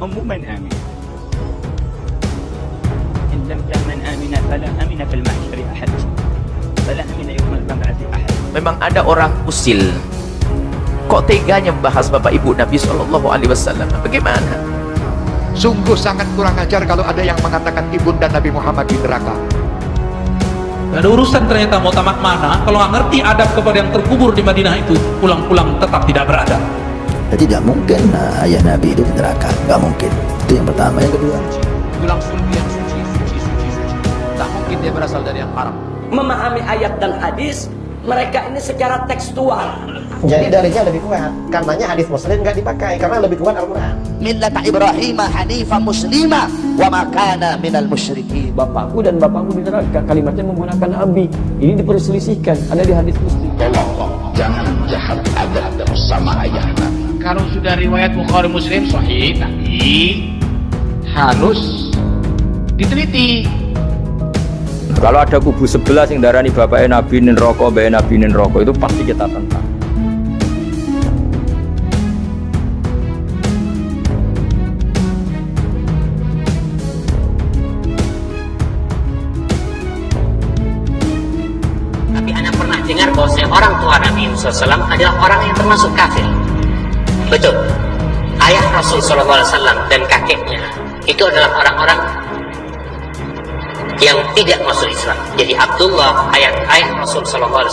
هم من آمن إن لم تأمن آمنا فلا أمن في المحشر أحد فلا أمن يوم البعث أحد. Memang ada orang usil, kok teganya membahas bapak ibu Nabi Shallallahu Alaihi Wasallam? Bagaimana? Sungguh sangat kurang ajar kalau ada yang mengatakan ibunda Nabi Muhammad di neraka. Gak ada urusan ternyata mau tamat mana, kalau nggak ngerti adab kepada yang terkubur di Madinah itu, pulang-pulang tetap tidak beradab. Tidak mungkin ayah Nabi itu di neraka, nggak mungkin. Itu yang pertama. Yang kedua, Bilang sulbi yang suci. Tak mungkin dia berasal dari yang haram. Memahami ayat dan hadis mereka ini secara tekstual. Jadi dalilnya lebih kuat, karenanya hadis Muslim nggak dipakai karena lebih kuat Al-Quran. Millata Ibrahim Hanifah Muslima wa ma kana minal musyrikin. Bapakku dan bapakku di neraka, kalimatnya menggunakan Abi. Ini diperselisihkan, ada di hadis Muslim. Tolong jangan jahat adab sama ayah Nabi. Kalau sudah riwayat Bukhari Muslim sahih, tapi harus diteliti. Kalau ada kubu sebelah yang darani bapaknya Nabi nin rokok, mbaknya Nabi nin rokok, itu pasti kita tentang. Tapi anak pernah dengar bahwa orang tua Nabi SAW adalah orang yang termasuk kafir. Betul. Ayah Rasul SAW dan kakeknya itu adalah orang-orang yang tidak masuk Islam. Jadi Abdullah, ayah Rasul SAW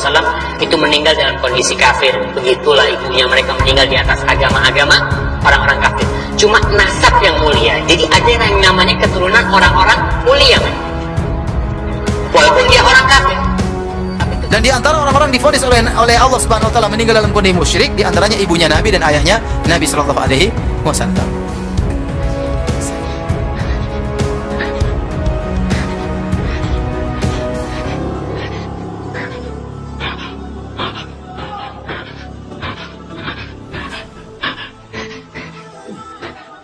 itu meninggal dalam kondisi kafir. Begitulah ibunya, mereka meninggal di atas agama-agama orang-orang kafir. Cuma nasab yang mulia. Jadi ada yang namanya keturunan orang-orang mulia, walaupun dia orang kafir. Dan di antara orang-orang divonis oleh Allah Subhanahu Wa Taala meninggal dalam kondisi musyrik, di antaranya ibunya Nabi dan ayahnya Nabi Shallallahu Alaihi Wasallam.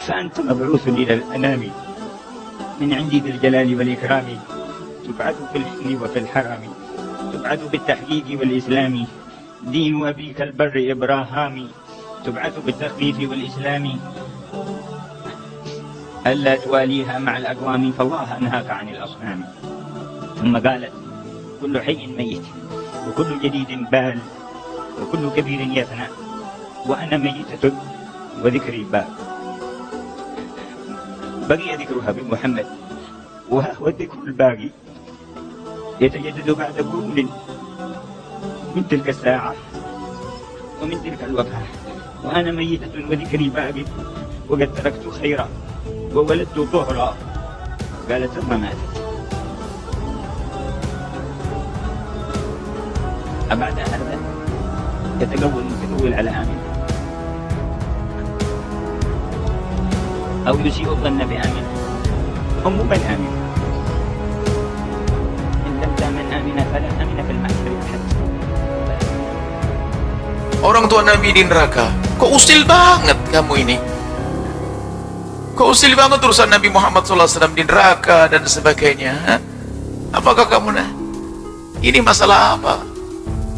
فأنت مبعوث إلى الأنام من عندي بالجلال والإكرام تبعث في الحل وفي الحرم تبعث بالتحقيق والإسلام دين أبيك البر إبراهام تبعث بالتخفيف والإسلام ألا تواليها مع الأقوام فالله أنهاك عن الأصنام. ثم قالت كل حي ميت وكل جديد بال وكل كبير يفنى وأنا ميتة وذكري بال. بقي ذكرها بمحمد وهو الذكر الباقي يتجدد بعد قرون من تلك الساعة ومن تلك الوقعة وأنا ميتة وذكري باقي وقد تركت خيرا وولدت طهرا. قالت ثم ماتت. أبعد هذا يتقول المتقول على آمن أو يسيء الظن بآمن. هم من آمن إن لم تأمن آمنا فلا أمن في المحشر أحد. Orang tua Nabi di neraka. Kok usil banget kamu ini? Kok usil banget urusan Nabi Muhammad SAW di neraka dan sebagainya? Ha? Apakah kamu ini masalah apa?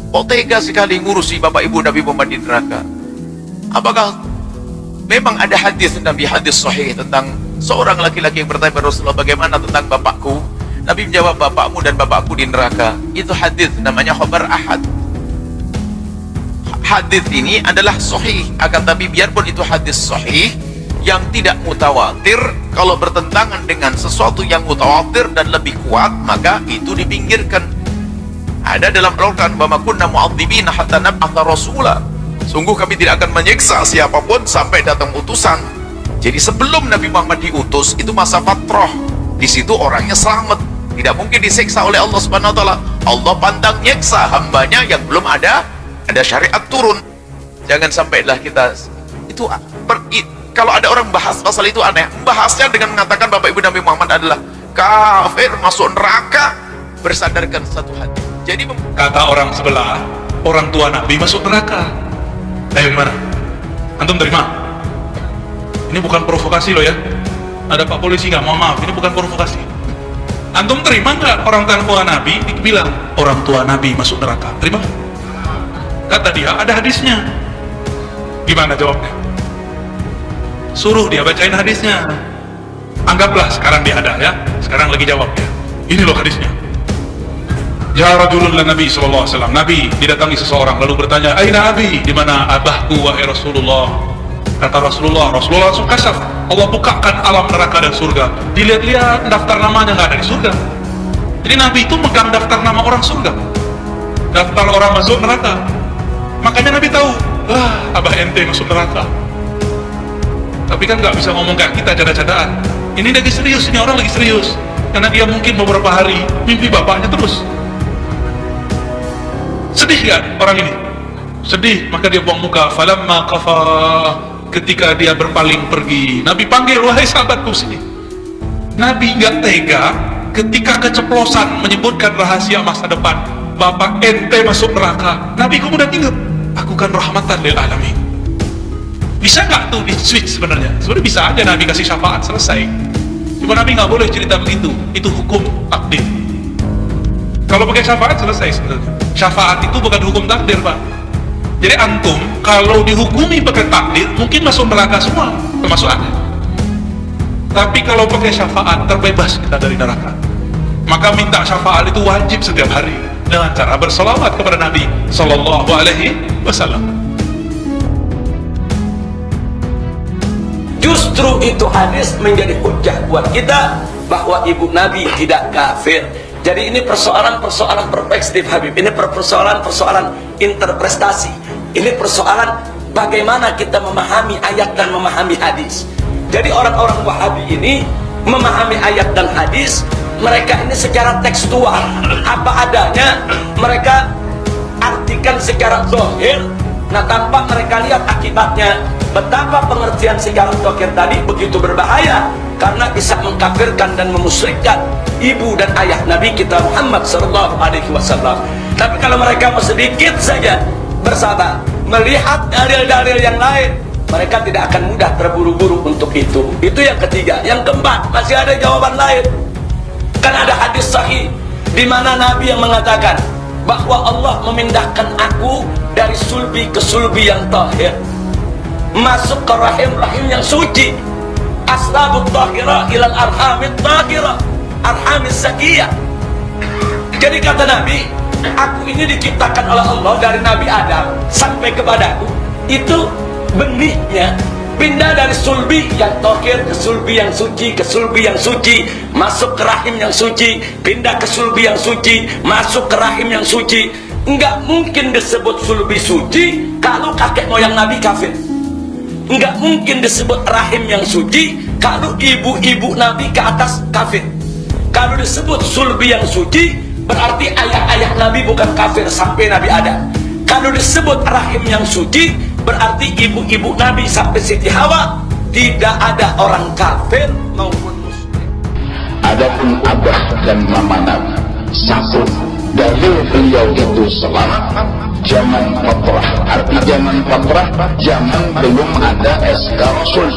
Kok tega sekali ngurusi bapak ibu Nabi Muhammad di neraka? Apakah memang ada hadis Nabi, hadis sahih tentang seorang laki-laki yang bertanya kepada Rasulullah, bagaimana tentang bapakku? Nabi menjawab, bapakmu dan bapakku di neraka. Itu hadis, namanya khabar ahad. Hadis ini adalah sahih, akan tapi biarpun itu hadis sahih yang tidak mutawatir, kalau bertentangan dengan sesuatu yang mutawatir dan lebih kuat, maka itu dipinggirkan. Ada dalam Al-Quran, wa ma kunna mu'adzibina hatta nab'atha rasula. Sungguh kami tidak akan menyiksa siapapun sampai datang utusan. Jadi sebelum Nabi Muhammad diutus, itu masa fatrah. Di situ orangnya selamat, tidak mungkin disiksa oleh Allah Subhanahu Wa Taala. Allah pandang nyiksa hambanya yang belum ada syariat turun. Jangan sampailah kita itu kalau ada orang bahas pasal itu aneh. Bahasnya dengan mengatakan bapak ibu Nabi Muhammad adalah kafir, masuk neraka, bersandarkan satu hadis. Jadi Kata orang sebelah, orang tua Nabi masuk neraka. Ayo gimana? Antum terima? Ini bukan provokasi loh ya. Ada Pak Polisi nggak? Mohon maaf, ini bukan provokasi. Antum terima nggak orang tua Nabi dibilang orang tua Nabi masuk neraka? Terima? Kata dia ada hadisnya. Gimana jawabnya? suruh dia bacain hadisnya. Anggaplah sekarang dia ada ya, sekarang lagi jawab ya. Ini loh hadisnya. Ya rajulun la Nabi sallallahu alaihi wasallam. Nabi didatangi seseorang lalu bertanya, "Aina Abi?" Di mana abahku wahai Rasulullah? Kata Rasulullah langsung kasyaf. Allah bukakan alam neraka dan surga. Dilihat-lihat daftar namanya nggak ada di surga. Jadi Nabi itu megang daftar nama orang surga, daftar orang masuk neraka. Makanya Nabi tahu, abah ente masuk neraka. Tapi kan nggak bisa ngomong kayak kita cada-cadaan. Ini lagi serius, ini orang lagi serius. Karena dia mungkin beberapa hari mimpi bapaknya terus. Sedih kan orang ini? Sedih, maka dia buang muka. Falamma qafa, ketika dia berpaling pergi, Nabi panggil, wahai sahabatku sini. Nabi nggak tega ketika keceplosan menyebutkan rahasia masa depan. Bapak ente masuk neraka. Nabi kemudian ingat, aku kan rahmatan lil alamin. Bisa nggak tuh di switch sebenarnya? Sebenarnya bisa aja Nabi kasih syafaat selesai. Cuma Nabi nggak boleh cerita begitu. Itu hukum takdir. Kalau pakai syafaat selesai sebenarnya. Syafaat itu bukan hukum takdir, Pak. Jadi antum kalau dihukumi pakai takdir mungkin masuk neraka semua, termasuk Anda. Tapi kalau pakai syafaat terbebas kita dari neraka. Maka minta syafaat itu wajib setiap hari dengan cara berselawat kepada Nabi sallallahu alaihi wasallam. Justru itu hadis menjadi hujjah buat kita bahwa ibu Nabi tidak kafir. Jadi ini persoalan-persoalan perspektif Habib. Ini persoalan-persoalan interpretasi. Ini persoalan bagaimana kita memahami ayat dan memahami hadis. Jadi orang-orang Wahabi ini memahami ayat dan hadis, mereka ini secara tekstual, apa adanya, mereka artikan secara zahir. Nah, tanpa mereka lihat akibatnya. Betapa pengertian secara zahir tadi begitu berbahaya, karena bisa mengkafirkan dan memusyrikkan ibu dan ayah Nabi kita Muhammad sallallahu alaihi wasallam. Tapi kalau mereka mau sedikit saja bersabar, melihat dalil-dalil yang lain, mereka tidak akan mudah terburu-buru untuk itu. Itu yang ketiga. Yang keempat, masih ada jawaban lain. Kan ada hadis sahih di mana Nabi yang mengatakan bahwa Allah memindahkan aku dari sulbi ke sulbi yang tahir, masuk ke rahim-rahim yang suci. Aslabut tahirah ilal arhamit tahirah, arhamis zakiyah. Jadi kata Nabi, aku ini diciptakan oleh Allah dari Nabi Adam sampai kepadaku. Itu benihnya pindah dari sulbi yang tahir ke sulbi yang suci, ke sulbi yang suci, masuk ke rahim yang suci, pindah ke sulbi yang suci, masuk ke rahim yang suci. Enggak mungkin disebut sulbi suci kalau kakek moyang Nabi kafir. Enggak mungkin disebut rahim yang suci kalau ibu-ibu Nabi ke atas kafir. Kalau disebut sulbi yang suci berarti ayah-ayah Nabi bukan kafir sampai Nabi Adam. Kalau disebut rahim yang suci berarti ibu-ibu Nabi sampai Siti Hawa. Tidak ada orang kafir maupun muslim. Adapun abah dan mama Nabi, satu dalil beliau itu selamat zaman fatrah. Arti zaman fatrah, zaman belum ada SK Rasul.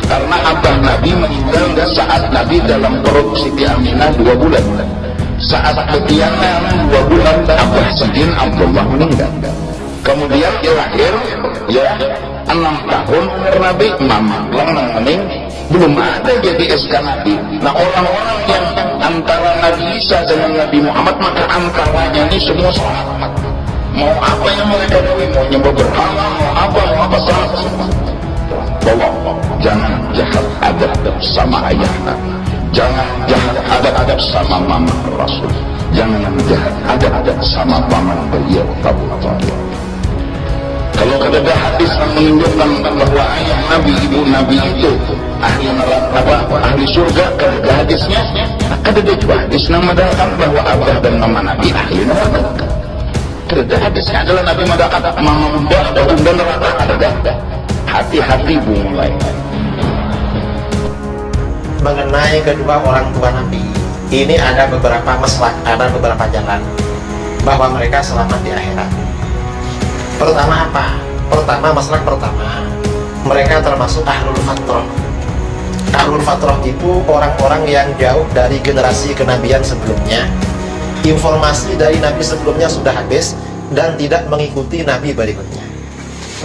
Karena abah Nabi meninggal saat Nabi dalam perut Siti Aminah 2 bulan. Saat ketiadaan 2 bulan abah Sayyidin Abdullah meninggal. Kemudian dia lahir ya 6 tahun Nabi, mama mening, belum ada jadi SK Nabi. Nah, orang-orang yang antara Nabi Isa dengan Nabi Muhammad, maka antaranya ini semua selamat. Mau apa yang mereka doain, mau nyembah berhala, mau apa selamat semua. Bahwa jangan jahat adab sama ayah, jangan jahat adab sama mama Rasul, jangan jahat adab sama paman beliau Abu Talib. Kalau ada hadis yang menunjukkan bahwa ayah Nabi, ibu Nabi itu ahli surga, ada hadisnya. Ada juga hadis yang mengatakan bahwa abah dan mama Nabi ahli neraka. Ada hadisnya adalah Nabi mengatakan mama muda dan neraka ada. Hati-hati mulai. Mengenai kedua orang tua Nabi, ini ada beberapa maslak, ada beberapa jalan bahwa mereka selamat di akhirat. Pertama apa? Masalah pertama, mereka termasuk ahlul fatrah. Ahlul fatrah itu orang-orang yang jauh dari generasi kenabian sebelumnya. Informasi dari Nabi sebelumnya sudah habis dan tidak mengikuti Nabi berikutnya.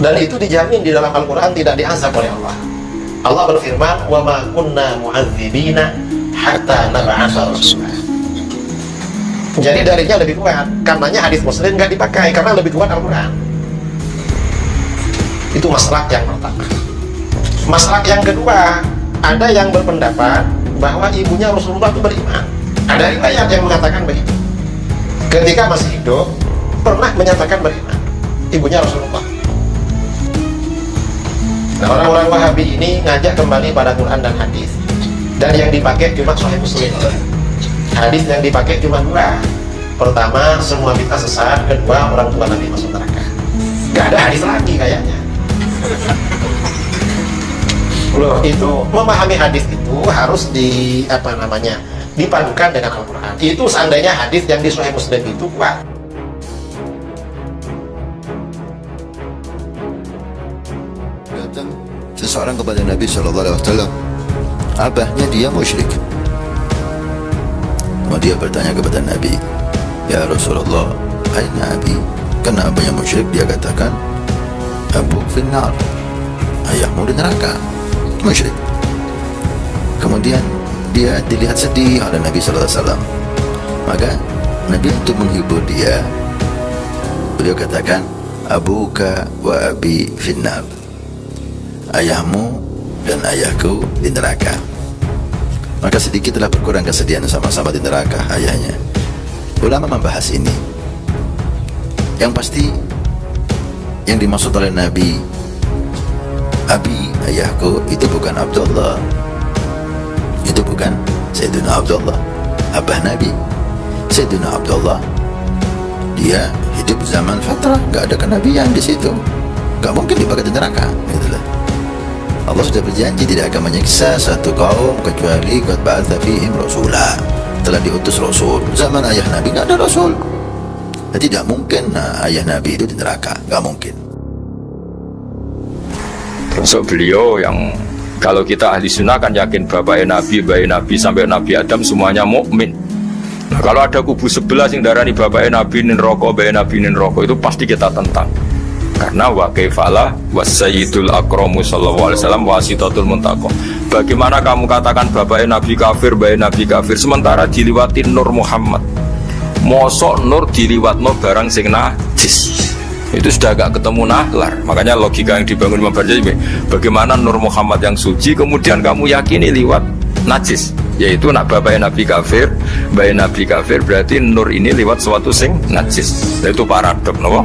Dan itu dijamin di dalam Al-Quran tidak diazab oleh Allah. Allah berfirman, "Wa ma kunna mu'adzibina hatta nab'atsa rasula." Jadi dalilnya lebih kuat. Karenanya hadis Muslim nggak dipakai karena lebih kuat Al-Quran. Itu maslak yang pertama. Maslak yang kedua, ada yang berpendapat bahwa ibunya Rasulullah itu beriman. Ada riwayat yang mengatakan begitu. Ketika masih hidup, pernah menyatakan beriman ibunya Rasulullah. Nah, orang-orang Wahabi ini ngajak kembali pada Quran dan hadis. Dan yang dipakai cuma Sahih Muslim. Hadis yang dipakai cuma dua. Pertama, semua bid'ah sesat. Kedua, orang tua Nabi masuk neraka. Gak ada hadis lagi kayaknya. Loh, itu memahami hadis itu harus dipadukan dengan Al-Quran. Itu seandainya hadis yang di Sahih Muslim itu kuat. Datang seseorang kepada Nabi SAW, abahnya dia musyrik. Dia bertanya kepada Nabi, "Ya Rasulullah, aina abi?" Karena abahnya musyrik, dia katakan, "Abu finnar." Ayahmu di neraka. Musyrik. Kemudian dia dilihat sedih oleh Nabi SAW. Maka Nabi untuk menghibur dia, beliau katakan, "Abuka wa abi finnar." Ayahmu dan ayahku di neraka. Maka sedikitlah berkurang kesedihan, sama-sama di neraka ayahnya. Ulama membahas ini. Yang pasti yang dimaksud oleh Nabi abi, ayahku, itu bukan Abdullah. Itu bukan Sayyidina Abdullah, abah Nabi. Sayyidina Abdullah dia hidup zaman fatrah, gak ada kenabian di situ, gak mungkin dipakai di neraka. Itulah. Allah sudah berjanji tidak akan menyiksa satu kaum kecuali qad ba'atsa fihim rasulah, telah diutus rasul. Zaman ayah Nabi nggak ada rasul. Tidak mungkin ayah Nabi itu di neraka, nggak mungkin. Termasuk beliau yang kalau kita ahli sunnah kan yakin bapaknya Nabi, bayi Nabi sampai Nabi Adam semuanya mukmin. Nah, kalau ada kubu sebelah yang darani bapaknya Nabi nin rokok, bayi Nabi nin rokok, itu pasti kita tentang. Karena wa kaifalah wasayyidul akramu sallallahu alaihi wasallam wasitatul muntaqo. Bagaimana kamu katakan bapaknya Nabi kafir, bayi Nabi kafir, sementara diliwatin Nur Muhammad. Mosok Nur diliwatno barang sing najis. Itu sudah agak ketemu nahlar. Makanya logika yang dibangun Imam Barzanji, bagaimana Nur Muhammad yang suci kemudian kamu yakini liwat najis, yaitu nak bapaknya Nabi kafir, bayi Nabi kafir, berarti Nur ini liwat suatu sing najis. Itu paradok, no?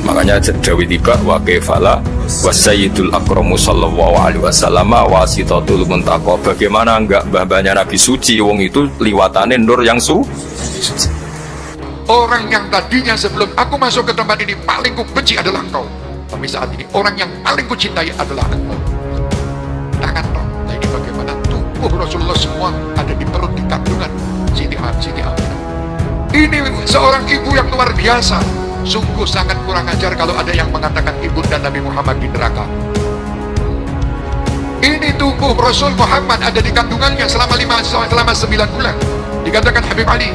Makanya Dawi tiba wa kaifalah wasayyidul akramu sallallahu alaihi wasallam wasitatul muntaqo. Bagaimana enggak bapaknya Nabi suci, wong itu liwatane Nur yang suci. Orang yang tadinya sebelum aku masuk ke tempat ini paling ku benci adalah engkau, tapi saat ini orang yang paling ku cintai adalah engkau. Tangan dong. Nah, ini bagaimana tubuh Rasulullah semua ada di perut, di kandungan Siti Aminah. Ini seorang ibu yang luar biasa. Sungguh sangat kurang ajar kalau ada yang mengatakan ibunda Nabi Muhammad di neraka. Ini tubuh Rasul Muhammad ada di kandungannya selama 9 bulan. Dikatakan Habib Ali,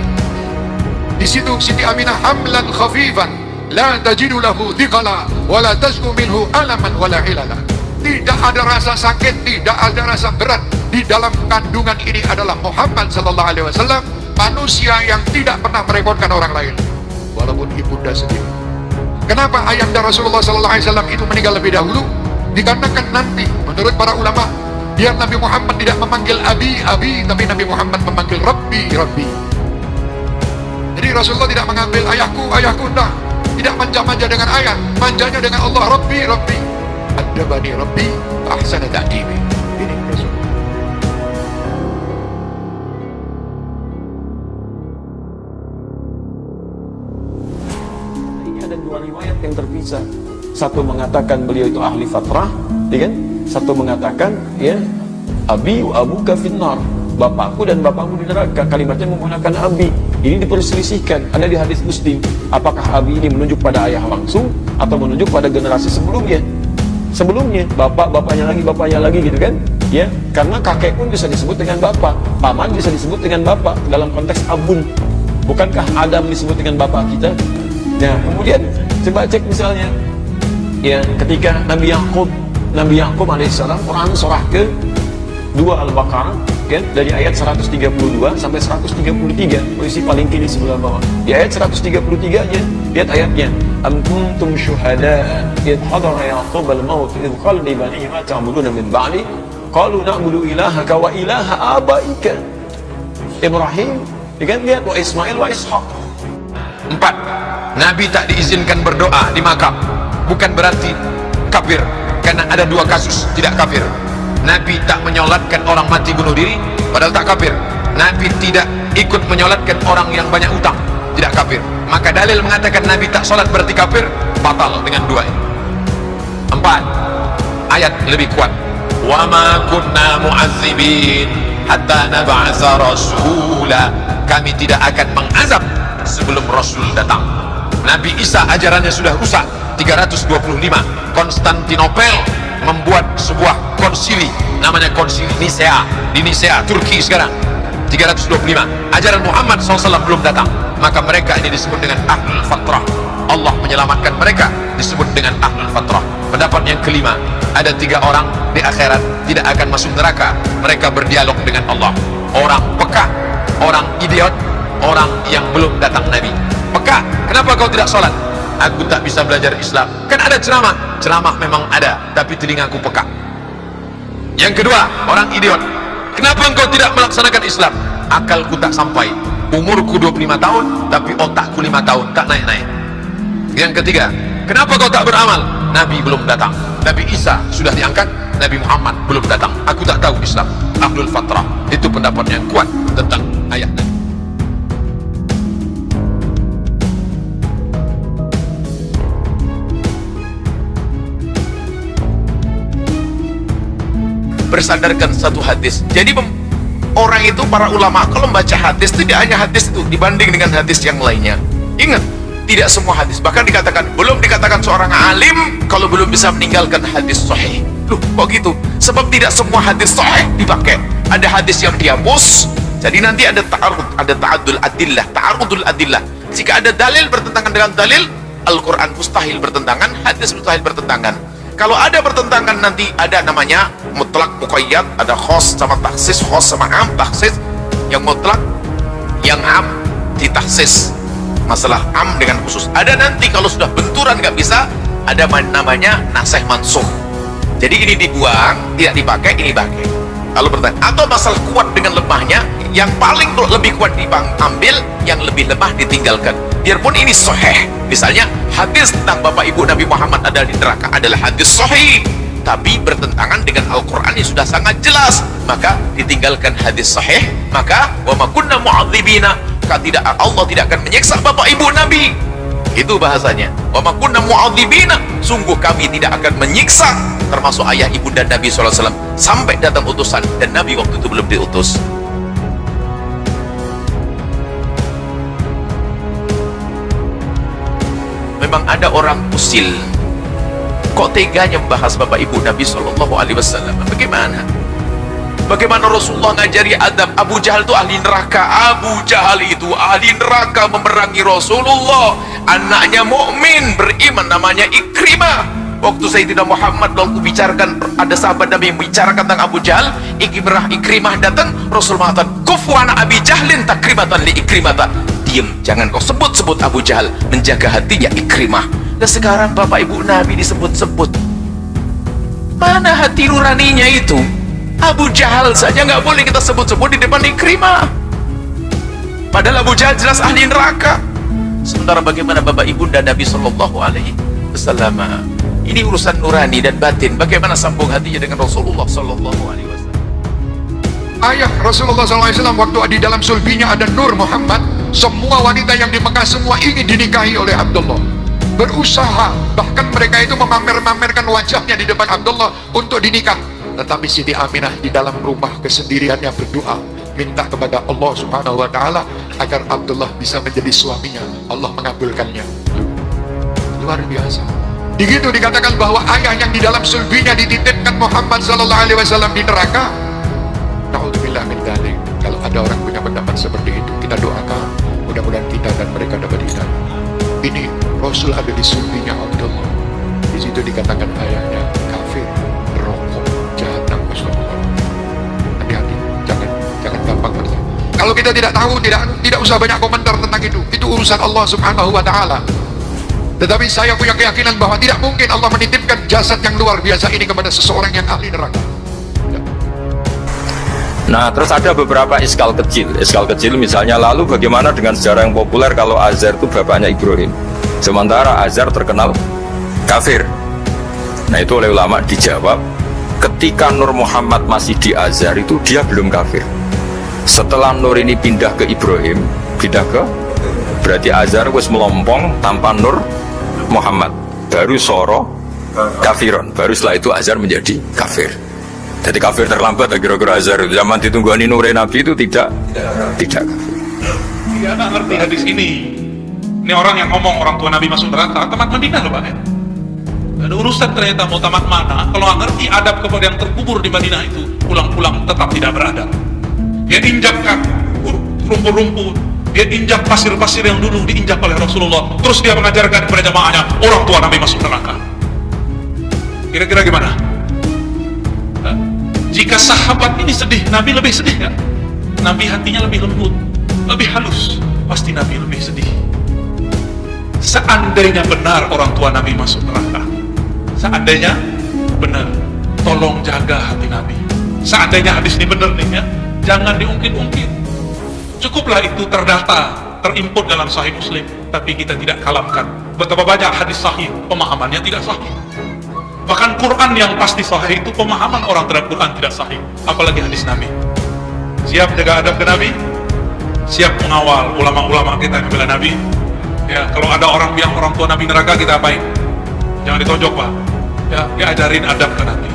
di situ Siti Aminah hamlan khafifan la tajidu lahu thiqala wa la tasku minhu alaman wala ilala. Tidak ada rasa sakit, tidak ada rasa berat. Di dalam kandungan ini adalah Muhammad sallallahu alaihi wasallam, manusia yang tidak pernah merepotkan orang lain, walaupun ibunda sendiri. Kenapa ayahanda Rasulullah sallallahu alaihi wasallam itu meninggal lebih dahulu? Dikarenakan nanti menurut para ulama, biar Nabi Muhammad tidak memanggil abi, tapi Nabi Muhammad memanggil Rabbi. Jadi Rasulullah tidak mengambil ayahku, nah. Tidak manja-manja dengan ayah, manjanya dengan Allah, Rabbi. Adabani Rabbi ahsana ta'dibi. Ini Rasul. Ini ada dua riwayat yang terpisah. Satu mengatakan beliau itu ahli fatrah, ya kan? Satu mengatakan ya abi wa abuka finnar, bapakku dan bapakmu di neraka. Kalimatnya menggunakan abi. Ini diperselisihkan, ada di hadis Muslim. Apakah abi ini menunjuk pada ayah langsung atau menunjuk pada generasi sebelumnya? Sebelumnya, bapaknya lagi gitu kan? Ya, karena kakek pun bisa disebut dengan bapak, paman bisa disebut dengan bapak dalam konteks abun. Bukankah Adam disebut dengan bapak kita? Nah, kemudian coba cek misalnya, ya ketika Nabi Yakub Nabi Yakub alaihissalam, Quran surah ke-2 Al-Baqarah, kan, dari ayat 132 sampai 133, posisi paling kiri sebelah bawah. Di ayat 133 aja, lihat ayatnya. Am kuntum syuhada id hadara Yaqub al-maut id qala li banihi ma ta'buduna min ba'di qalu na'budu ilahaka wa ilaha abaika Ibrahim, kan, lihat, wa Ismail wa Ishaq. 4. Nabi tak diizinkan berdoa di makam. Bukan berarti kafir, karena ada 2 kasus tidak kafir. Nabi tak menyolatkan orang mati bunuh diri, padahal tak kafir. Nabi tidak ikut menyolatkan orang yang banyak utang, tidak kafir. Maka dalil mengatakan Nabi tak solat berarti kafir, batal dengan 2 ini. 4. Ayat lebih kuat. Wa ma kunna mu'azzibin hatta nab'atsa rasula. Kami tidak akan mengazab sebelum Rasul datang. Nabi Isa ajarannya sudah rusak. 325 Konstantinopel membuat sebuah konsili, namanya konsili Nisea di Nisea, Turki sekarang. 325 ajaran Muhammad SAW belum datang, maka mereka ini disebut dengan Ahlul Fatrah. Allah menyelamatkan mereka, disebut dengan Ahlul Fatrah. Pendapat yang kelima, ada 3 orang di akhirat tidak akan masuk neraka. Mereka berdialog dengan Allah. Orang peka, orang idiot, orang yang belum datang Nabi. Peka, kenapa kau tidak sholat? Aku tak bisa belajar Islam. Kan ada ceramah. Ceramah memang ada, tapi telingaku peka. Yang kedua, orang idiot. Kenapa engkau tidak melaksanakan Islam? Akalku tak sampai. Umurku 25 tahun, tapi otakku 5 tahun, tak naik-naik. Yang ketiga, kenapa kau tak beramal? Nabi belum datang. Nabi Isa sudah diangkat, Nabi Muhammad belum datang. Aku tak tahu Islam. Ahlul Fatrah. Itu pendapat yang kuat tentang ayat Nabi. Bersandarkan satu hadis. Jadi orang itu, para ulama kalau membaca hadis, tidak hanya hadis itu dibanding dengan hadis yang lainnya. Ingat, tidak semua hadis, bahkan dikatakan, belum dikatakan seorang alim kalau belum bisa meninggalkan hadis sahih. Loh, kok gitu? Sebab tidak semua hadis sahih dipakai. Ada hadis yang dihapus. Jadi nanti ada ta'arud, ada ta'adul adillah, ta'arudul adillah. Jika ada dalil bertentangan dengan dalil, Al-Quran mustahil bertentangan, hadis mustahil bertentangan. Kalau ada pertentangan, nanti ada namanya mutlak muqayyad, ada khos sama taksis, khos sama am, taksis yang mutlak, yang am ditaksis, masalah am dengan khusus. Ada nanti kalau sudah benturan nggak bisa, ada namanya nasih mansukh. Jadi ini dibuang, tidak dipakai, ini pakai. Kalau bertanya, atau masalah kuat dengan lemahnya, yang paling lebih kuat diambil, yang lebih lemah ditinggalkan. Biarpun ini sahih. Misalnya hadis tentang bapak ibu Nabi Muhammad ada di neraka adalah hadis sahih, tapi bertentangan dengan Al-Quran yang sudah sangat jelas, maka ditinggalkan hadis sahih. Maka wa ma kunna mu'adzibina, Allah tidak akan menyiksa bapak ibu Nabi. Itu bahasanya. Wa ma kunna mu'adzibina, sungguh kami tidak akan menyiksa, termasuk ayah ibu dan Nabi SAW, sampai datang utusan, dan Nabi waktu itu belum diutus. Memang ada orang usil, kok teganya membahas bapak ibu Nabi SAW? Bagaimana? Bagaimana Rasulullah ngajari adab? Abu Jahal itu ahli neraka. Abu Jahal itu ahli neraka memerangi Rasulullah. Anaknya mukmin beriman namanya Ikrimah. Waktu Sayyidina Muhammad lalu bicarakan, ada sahabat Nabi yang bicarakan tentang Abu Jahal, Ikrimah datang, Rasul mengatakan, kufu anak Abi Jahlin takrimatan li Ikrimata. Diam, jangan kau sebut-sebut Abu Jahal, menjaga hatinya Ikrimah. Dan sekarang bapak ibu Nabi disebut-sebut. Mana hati nuraninya itu? Abu Jahal saja nggak boleh kita sebut-sebut di depan Ikrimah. Padahal Abu Jahal jelas ahli neraka. Sementara bagaimana bapak ibu dan Nabi SAW? Ini urusan nurani dan batin. Bagaimana sambung hatinya dengan Rasulullah SAW? Ayah Rasulullah SAW waktu di dalam sulbinya ada Nur Muhammad. Semua wanita yang di Mekah semua ingin dinikahi oleh Abdullah. Berusaha, bahkan mereka itu memamer-mamerkan wajahnya di depan Abdullah untuk dinikah. Tetapi Siti Aminah di dalam rumah kesendiriannya berdoa, minta kepada Allah Subhanahu wa Ta'ala agar Abdullah bisa menjadi suaminya. Allah mengabulkannya. Luar biasa. Begitu dikatakan bahwa ayah yang di dalam sulbinya dititipkan Muhammad SAW di neraka. Na'udzubillah min dzalik. Kalau ada orang punya pendapat seperti itu, kita doakan mudah-mudahan kita dan mereka dapat hidayah. Ini Rasul ada di sulbinya Abdullah. Di situ dikatakan ayahnya kafir. Kalau kita tidak tahu, tidak usah banyak komentar tentang itu. Itu urusan Allah Subhanahu wa taala. Tetapi saya punya keyakinan bahwa tidak mungkin Allah menitipkan jasad yang luar biasa ini kepada seseorang yang ahli neraka. Nah, terus ada beberapa iskal kecil. Iskal kecil misalnya, lalu bagaimana dengan sejarah yang populer kalau Azar itu bapaknya Ibrahim, sementara Azar terkenal kafir. Nah, itu oleh ulama dijawab, ketika Nur Muhammad masih di Azhar itu dia belum kafir. Setelah Nur ini pindah ke Ibrahim, berarti Azhar wis melompong tanpa Nur Muhammad, baru soro kafiron, baru setelah itu Azhar menjadi kafir. Jadi kafir terlambat kira-kira Azhar. Zaman ditunggani Nur Nabi itu tidak kafir. Tidak ada ngerti hadis ini. Ini orang yang ngomong orang tua Nabi masuk neraka, tamat Madinah loh Pak ya. Ada urusan ternyata mau tamat mana. Kalau nggak ngerti adab kepada yang terkubur di Madinah itu, pulang-pulang tetap tidak beradab. Dia injakkan rumput-rumput, dia injak pasir-pasir yang dulu diinjak oleh Rasulullah. Terus dia mengajarkan kepada jamaahnya, orang tua Nabi masuk neraka. Kira-kira gimana? Jika sahabat ini sedih, Nabi lebih sedih kan? Nabi hatinya lebih lembut, lebih halus, pasti Nabi lebih sedih. Seandainya benar orang tua Nabi masuk neraka, seandainya benar, tolong jaga hati Nabi. Seandainya hadis ini benar nih ya, jangan diungkit-ungkit. Cukuplah itu terdata, terimput dalam Sahih Muslim, tapi kita tidak kalamkan. Betapa banyak hadis sahih, pemahamannya tidak sahih. Bahkan Quran yang pasti sahih itu pemahaman orang terhadap Quran tidak sahih, apalagi hadis Nabi. Siap jaga adab ke Nabi, siap mengawal ulama-ulama kita yang bela Nabi. Ya, kalau ada orang bilang orang tua Nabi neraka, kita apain? Jangan ditonjok Pak. Ya, diajarin adab ke Nabi.